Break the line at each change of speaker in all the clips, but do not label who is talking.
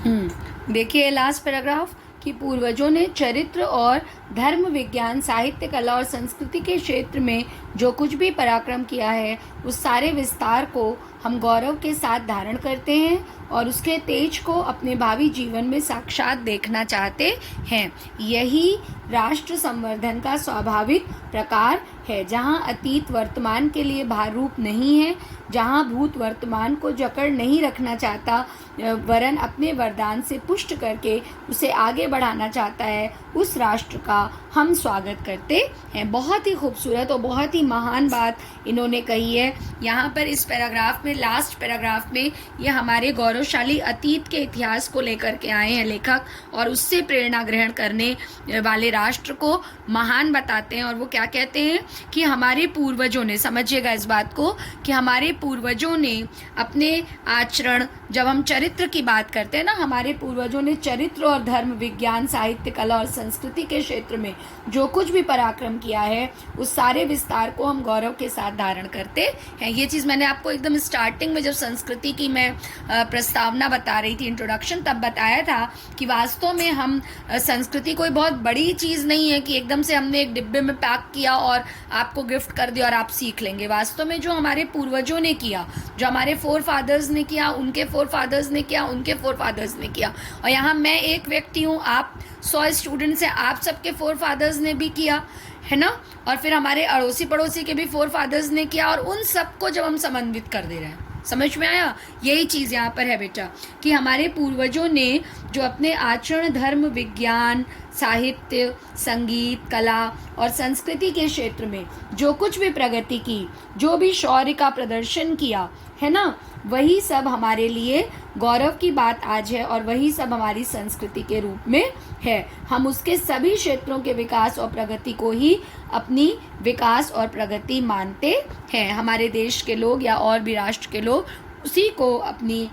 देखिए last paragraph कि पूर्वजों ने चरित्र और धर्म, विज्ञान, साहित्य, कला और संस्कृति के क्षेत्र में जो कुछ भी पराक्रम किया है उस सारे विस्तार को हम गौरव के साथ धारण करते हैं और उसके तेज को अपने भावी जीवन में साक्षात देखना चाहते हैं। यही राष्ट्र संवर्धन का स्वाभाविक प्रकार है, जहाँ अतीत वर्तमान के लिए भार रूप नहीं है, जहाँ भूत वर्तमान को जकड़ नहीं रखना चाहता वरन अपने वरदान से पुष्ट करके उसे आगे बढ़ाना चाहता है, उस राष्ट्र का हम स्वागत करते हैं। बहुत ही खूबसूरत और बहुत ही महान बात इन्होंने कही है यहाँ पर इस पैराग्राफ में, लास्ट पैराग्राफ में। ये हमारे गौरवशाली अतीत के इतिहास को लेकर के आए हैं लेखक और उससे प्रेरणा ग्रहण करने वाले राष्ट्र को महान बताते हैं। और वो क्या कहते हैं कि हमारे पूर्वजों ने, समझिएगा इस बात को, कि हमारे पूर्वजों ने अपने आचरण, जब हम चरित्र की बात करते हैं ना, हमारे पूर्वजों ने चरित्र और धर्म, विज्ञान, साहित्य, कला और संस्कृति के क्षेत्र में जो कुछ भी पराक्रम किया है उस सारे विस्तार को हम गौरव के साथ धारण करते हैं। ये चीज़ मैंने आपको एकदम स्टार्टिंग में जब संस्कृति की मैं प्रस्तावना बता रही थी, इंट्रोडक्शन, तब बताया था कि वास्तव में हम संस्कृति कोई बहुत बड़ी चीज़ नहीं है कि एकदम से हमने एक डिब्बे में पैक किया और आपको गिफ्ट कर दिया और आप सीख लेंगे। वास्तव में जो हमारे पूर्वजों ने किया, जो हमारे फोर फादर्स ने किया, उनके फोर फादर्स ने किया, उनके फोर फादर्स ने किया, और यहाँ मैं एक व्यक्ति हूँ, आप 100 स्टूडेंट्स हैं, आप सबके फोर फादर्स ने भी किया है ना, और फिर हमारे अड़ोसी पड़ोसी के भी फोर फादर्स ने किया, और उन सबको जब हम समन्वित कर दे रहे हैं, समझ में आया? यही चीज़ यहाँ पर है बेटा कि हमारे पूर्वजों ने जो अपने आचरण, धर्म, विज्ञान, साहित्य, संगीत, कला और संस्कृति के क्षेत्र में जो कुछ भी प्रगति की, जो भी शौर्य का प्रदर्शन किया है ना, वही सब हमारे लिए गौरव की बात आज है और वही सब हमारी संस्कृति के रूप में है। हम उसके सभी क्षेत्रों के विकास और प्रगति को ही अपनी विकास और प्रगति मानते हैं। हमारे देश के लोग या और भी राष्ट्र के लोग उसी को अपनी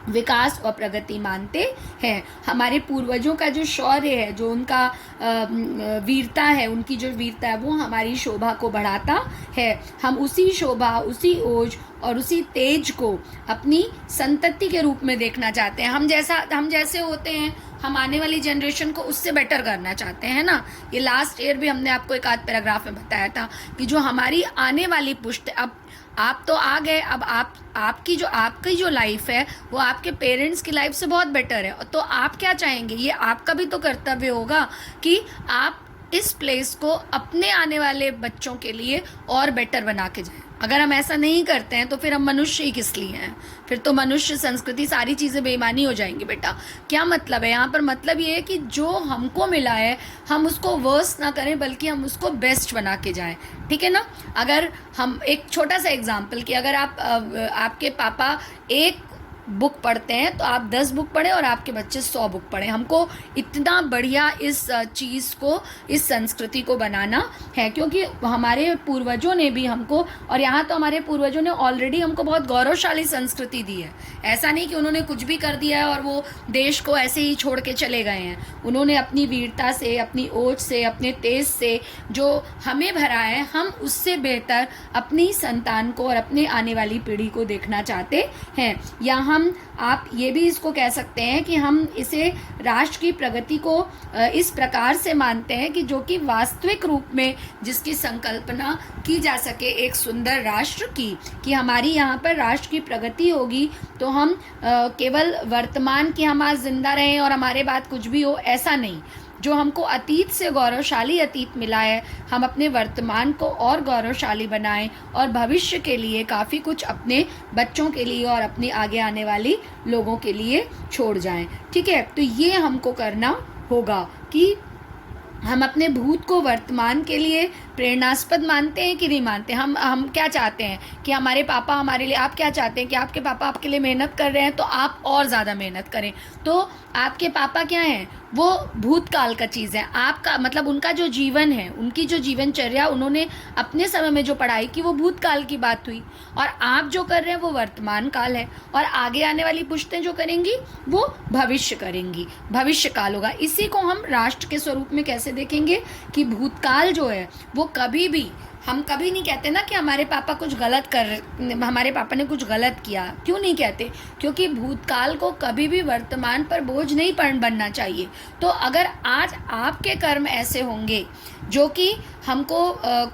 विकास और प्रगति मानते हैं। हमारे पूर्वजों का जो शौर्य है, जो उनका वीरता है, उनकी जो वीरता है वो हमारी शोभा को बढ़ाता है। हम उसी शोभा, उसी ओज और उसी तेज को अपनी संतति के रूप में देखना चाहते हैं। हम जैसे होते हैं, हम आने वाली जनरेशन को उससे बेटर करना चाहते हैं ना। ये लास्ट ईयर भी हमने आपको एक आध पैराग्राफ में बताया था कि जो हमारी आने वाली पुश्त, अब आप तो आ गए, अब आपकी जो लाइफ है वो आपके पेरेंट्स की लाइफ से बहुत बेटर है, तो आप क्या चाहेंगे? ये आपका भी तो कर्तव्य होगा कि आप इस प्लेस को अपने आने वाले बच्चों के लिए और बेटर बना के जाएं। अगर हम ऐसा नहीं करते हैं तो फिर हम मनुष्य ही किस लिए हैं? फिर तो मनुष्य, संस्कृति, सारी चीज़ें बेईमानी हो जाएंगी बेटा। क्या मतलब है यहाँ पर? मतलब ये है कि जो हमको मिला है हम उसको वर्स ना करें बल्कि हम उसको बेस्ट बना के जाएं, ठीक है ना। अगर हम एक छोटा सा एग्जाम्पल कि अगर आपके पापा एक बुक पढ़ते हैं तो आप 10 बुक पढ़ें और आपके बच्चे 100 बुक पढ़ें। हमको इतना बढ़िया इस चीज़ को, इस संस्कृति को बनाना है क्योंकि हमारे पूर्वजों ने भी हमको, और यहाँ तो हमारे पूर्वजों ने ऑलरेडी हमको बहुत गौरवशाली संस्कृति दी है। ऐसा नहीं कि उन्होंने कुछ भी कर दिया है और वो देश को ऐसे ही छोड़ के चले गए हैं। उन्होंने अपनी वीरता से, अपनी ओज से, अपने तेज से जो हमें भरा है, हम उससे बेहतर अपनी संतान को और अपने आने वाली पीढ़ी को देखना चाहते हैं। या आप ये भी इसको कह सकते हैं कि हम इसे राष्ट्र की प्रगति को इस प्रकार से मानते हैं कि जो कि वास्तविक रूप में जिसकी संकल्पना की जा सके एक सुंदर राष्ट्र की, कि हमारी यहाँ पर राष्ट्र की प्रगति होगी तो हम केवल वर्तमान की हम आज जिंदा रहें और हमारे बाद कुछ भी हो, ऐसा नहीं। जो हमको अतीत से गौरवशाली अतीत मिला है, हम अपने वर्तमान को और गौरवशाली बनाएं और भविष्य के लिए काफ़ी कुछ अपने बच्चों के लिए और अपने आगे आने वाली लोगों के लिए छोड़ जाएं, ठीक है। तो ये हमको करना होगा कि हम अपने भूत को वर्तमान के लिए प्रेरणास्पद मानते हैं कि नहीं मानते। हम क्या चाहते हैं कि हमारे पापा हमारे लिए, आप क्या चाहते हैं कि आपके पापा आपके लिए मेहनत कर रहे हैं तो आप और ज़्यादा मेहनत करें। तो आपके पापा क्या हैं? वो भूतकाल का चीज़ है। आपका मतलब उनका जो जीवन है, उनकी जो जीवनचर्या, उन्होंने अपने समय में जो पढ़ाई की वो भूतकाल की बात हुई, और आप जो कर रहे हैं वो वर्तमान काल है, और आगे आने वाली पुश्तें जो करेंगी वो भविष्य करेंगी, भविष्य काल होगा। इसी को हम राष्ट्र के स्वरूप में कैसे देखेंगे कि भूतकाल जो है वो कभी भी हम कभी नहीं कहते ना कि हमारे पापा ने कुछ गलत किया। क्यों नहीं कहते? क्योंकि भूतकाल को कभी भी वर्तमान पर बोझ नहीं बनना चाहिए। तो अगर आज आपके कर्म ऐसे होंगे जो कि हमको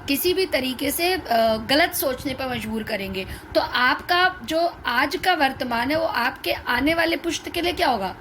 किसी भी तरीके से गलत सोचने पर मजबूर करेंगे, तो आपका जो आज का वर्तमान है वो आपके आने वाले पुश्त के लिए क्या होगा?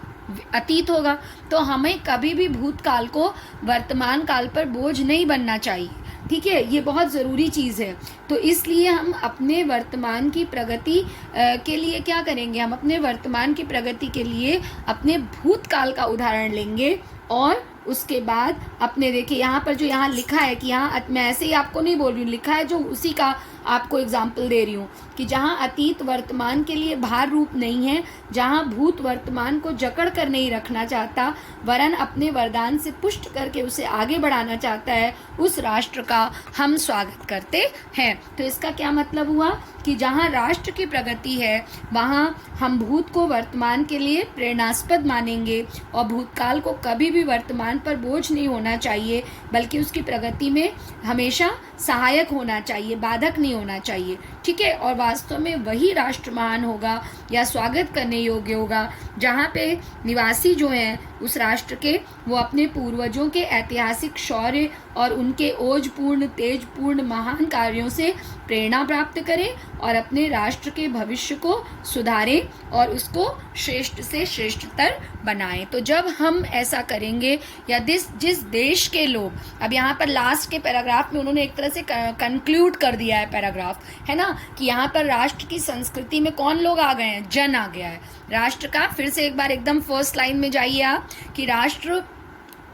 अतीत होगा। तो हमें कभी भी भूतकाल को वर्तमान काल पर बोझ नहीं बनना चाहिए। ठीक है, ये बहुत ज़रूरी चीज़ है। तो इसलिए हम अपने वर्तमान की प्रगति के लिए क्या करेंगे? हम अपने वर्तमान की प्रगति के लिए अपने भूतकाल का उदाहरण लेंगे और उसके बाद अपने, देखिए यहाँ पर जो यहाँ लिखा है कि यहाँ मैं ऐसे ही आपको नहीं बोल रही हूँ, लिखा है जो उसी का आपको एग्जाम्पल दे रही हूँ कि जहाँ अतीत वर्तमान के लिए भार रूप नहीं है, जहाँ भूत वर्तमान को जकड़ कर नहीं रखना चाहता वरन अपने वरदान से पुष्ट करके उसे आगे बढ़ाना चाहता है, उस राष्ट्र का हम स्वागत करते हैं। तो इसका क्या मतलब हुआ कि जहाँ राष्ट्र की प्रगति है वहाँ हम भूत को वर्तमान के लिए प्रेरणास्पद मानेंगे और भूतकाल को कभी भी वर्तमान पर बोझ नहीं होना चाहिए, बल्कि उसकी प्रगति में हमेशा सहायक होना चाहिए, बाधक नहीं होना चाहिए। ठीक है, और वास्तव में वही राष्ट्र महान होगा या स्वागत करने योग्य होगा जहाँ पे निवासी जो हैं उस राष्ट्र के वो अपने पूर्वजों के ऐतिहासिक शौर्य और उनके ओजपूर्ण तेजपूर्ण महान कार्यों से प्रेरणा प्राप्त करें और अपने राष्ट्र के भविष्य को सुधारें और उसको श्रेष्ठ से श्रेष्ठतर बनाएं। तो जब हम ऐसा करेंगे या जिस देश के लोग, अब यहाँ पर लास्ट के पैराग्राफ में उन्होंने एक तरह से कंक्लूड कर दिया है पैराग्राफ, है ना, कि यहाँ पर राष्ट्र की संस्कृति में कौन लोग आ गए हैं? जन आ गया है राष्ट्र का। फिर से एक बार एकदम फर्स्ट लाइन में जाइए आप कि राष्ट्र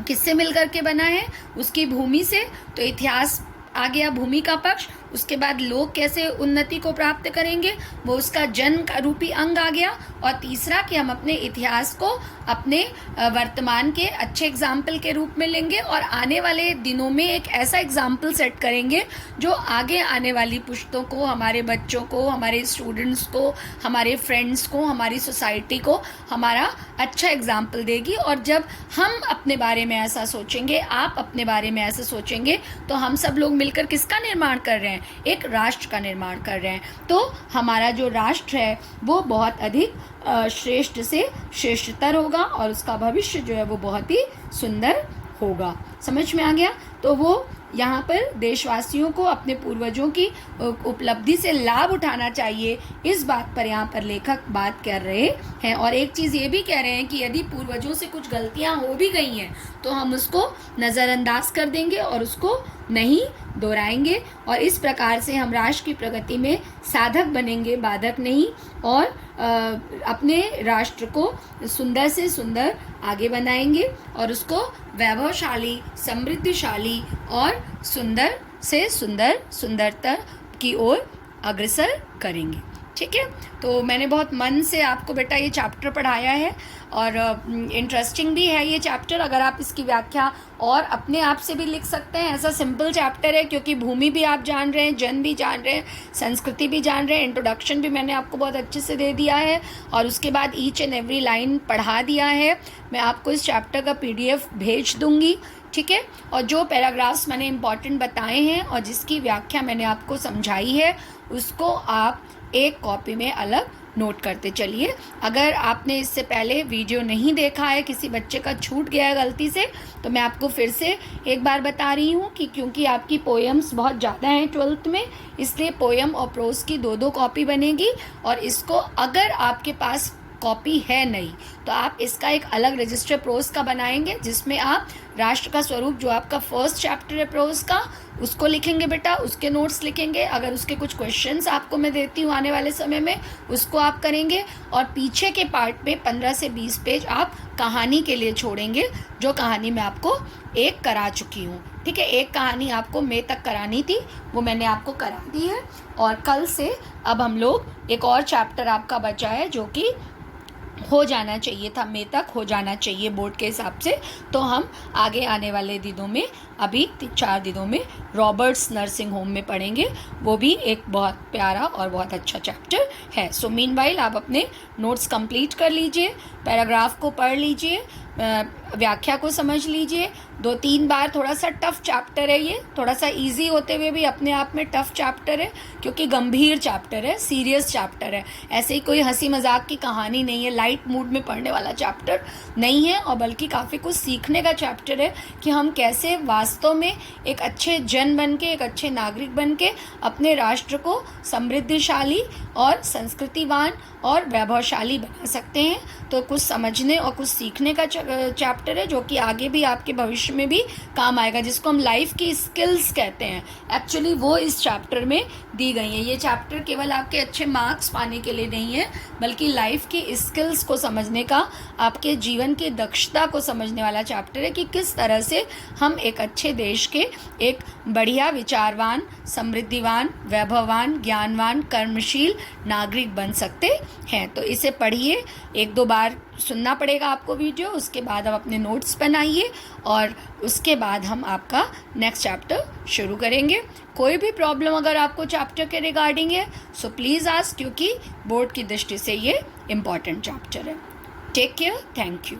किससे मिलकर के बना है? उसकी भूमि से। तो इतिहास आ गया, भूमि का पक्ष। उसके बाद लोग कैसे उन्नति को प्राप्त करेंगे, वो उसका जन का रूपी अंग आ गया। और तीसरा कि हम अपने इतिहास को अपने वर्तमान के अच्छे एग्जाम्पल के रूप में लेंगे और आने वाले दिनों में एक ऐसा एग्जाम्पल सेट करेंगे जो आगे आने वाली पुश्तों को, हमारे बच्चों को, हमारे स्टूडेंट्स को, हमारे फ्रेंड्स को, हमारी सोसाइटी को हमारा अच्छा एग्जाम्पल देगी। और जब हम अपने बारे में ऐसा सोचेंगे, आप अपने बारे में ऐसा सोचेंगे, तो हम सब लोग मिलकर किसका निर्माण कर रहे हैं? एक राष्ट्र का निर्माण कर रहे हैं। तो हमारा जो राष्ट्र है वो बहुत अधिक श्रेष्ठ से श्रेष्ठतर होगा और उसका भविष्य जो है वो बहुत ही सुंदर होगा। समझ में आ गया? तो वो यहाँ पर देशवासियों को अपने पूर्वजों की उपलब्धि से लाभ उठाना चाहिए, इस बात पर यहाँ पर लेखक बात कर रहे हैं। और एक चीज़ ये भी कह रहे हैं कि यदि पूर्वजों से कुछ गलतियाँ हो भी गई हैं तो हम उसको नज़रअंदाज कर देंगे और उसको नहीं दोहराएंगे, और इस प्रकार से हम राष्ट्र की प्रगति में साधक बनेंगे, बाधक नहीं, और अपने राष्ट्र को सुंदर से सुंदर आगे बनाएंगे और उसको वैभवशाली, समृद्धिशाली और सुंदर से सुंदरतर की ओर अग्रसर करेंगे। ठीक है, तो मैंने बहुत मन से आपको बेटा ये चैप्टर पढ़ाया है और इंटरेस्टिंग भी है ये चैप्टर। अगर आप इसकी व्याख्या और अपने आप से भी लिख सकते हैं, ऐसा सिंपल चैप्टर है क्योंकि भूमि भी आप जान रहे हैं, जन भी जान रहे हैं, संस्कृति भी जान रहे हैं, इंट्रोडक्शन भी मैंने आपको बहुत अच्छे से दे दिया है और उसके बाद ईच एंड एवरी लाइन पढ़ा दिया है। मैं आपको इस चैप्टर का PDF भेज दूँगी। ठीक है, और जो पैराग्राफ्स मैंने इम्पॉर्टेंट बताए हैं और जिसकी व्याख्या मैंने आपको समझाई है उसको आप एक कॉपी में अलग नोट करते चलिए। अगर आपने इससे पहले वीडियो नहीं देखा है, किसी बच्चे का छूट गया है गलती से, तो मैं आपको फिर से एक बार बता रही हूँ कि क्योंकि आपकी पोएम्स बहुत ज़्यादा हैं 12th में, इसलिए पोएम और प्रोज की 2-2 कॉपी बनेगी। और इसको अगर आपके पास कॉपी है नहीं तो आप इसका एक अलग रजिस्टर प्रोज का बनाएंगे जिसमें आप राष्ट्र का स्वरूप, जो आपका फर्स्ट चैप्टर है प्रोज का, उसको लिखेंगे बेटा, उसके नोट्स लिखेंगे। अगर उसके कुछ क्वेश्चंस आपको मैं देती हूँ आने वाले समय में, उसको आप करेंगे। और पीछे के पार्ट में 15 से 20 पेज आप कहानी के लिए छोड़ेंगे, जो कहानी मैं आपको एक करा चुकी हूँ। ठीक है, एक कहानी आपको मई तक करानी थी, वो मैंने आपको करा दी है। और कल से अब हम लोग एक और चैप्टर आपका बचा है जो कि हो जाना चाहिए था, मई तक हो जाना चाहिए बोर्ड के हिसाब से। तो हम आगे आने वाले दिनों में, अभी 4 दिनों में रॉबर्ट्स नर्सिंग होम में पढ़ेंगे। वो भी एक बहुत प्यारा और बहुत अच्छा चैप्टर है। सो मीनवाइल आप अपने नोट्स कंप्लीट कर लीजिए, पैराग्राफ को पढ़ लीजिए, व्याख्या को समझ लीजिए, 2-3 बार थोड़ा सा टफ चैप्टर है, ये थोड़ा सा इजी होते हुए भी अपने आप में टफ चैप्टर है, क्योंकि गंभीर चैप्टर है, सीरियस चैप्टर है। ऐसे ही कोई हंसी मजाक की कहानी नहीं है, लाइट मूड में पढ़ने वाला चैप्टर नहीं है, और बल्कि काफ़ी कुछ सीखने का चैप्टर है कि हम कैसे वास्तव में एक अच्छे जन बन के, एक अच्छे नागरिक बन के अपने राष्ट्र को समृद्धिशाली और संस्कृतिवान और वैभवशाली बना सकते हैं। तो कुछ समझने और कुछ सीखने का चैप्टर है, जो कि आगे भी आपके भविष्य में भी काम आएगा, जिसको हम लाइफ की स्किल्स कहते हैं। एक्चुअली वो इस चैप्टर में दी गई है। ये चैप्टर केवल आपके अच्छे मार्क्स पाने के लिए नहीं है, बल्कि लाइफ की स्किल्स को समझने का, आपके जीवन की दक्षता को समझने वाला चैप्टर है कि किस तरह से हम एक अच्छे देश के एक बढ़िया विचारवान, समृद्धिवान, वैभववान, ज्ञानवान, कर्मशील नागरिक बन सकते हैं। तो इसे पढ़िए, 1-2 बार सुनना पड़ेगा आपको वीडियो, उसके बाद आप अपने नोट्स बनाइए और उसके बाद हम आपका नेक्स्ट चैप्टर शुरू करेंगे। कोई भी प्रॉब्लम अगर आपको चैप्टर के रिगार्डिंग है सो प्लीज़ आस्क, क्योंकि बोर्ड की दृष्टि से ये इम्पॉर्टेंट चैप्टर है। Take care, thank you.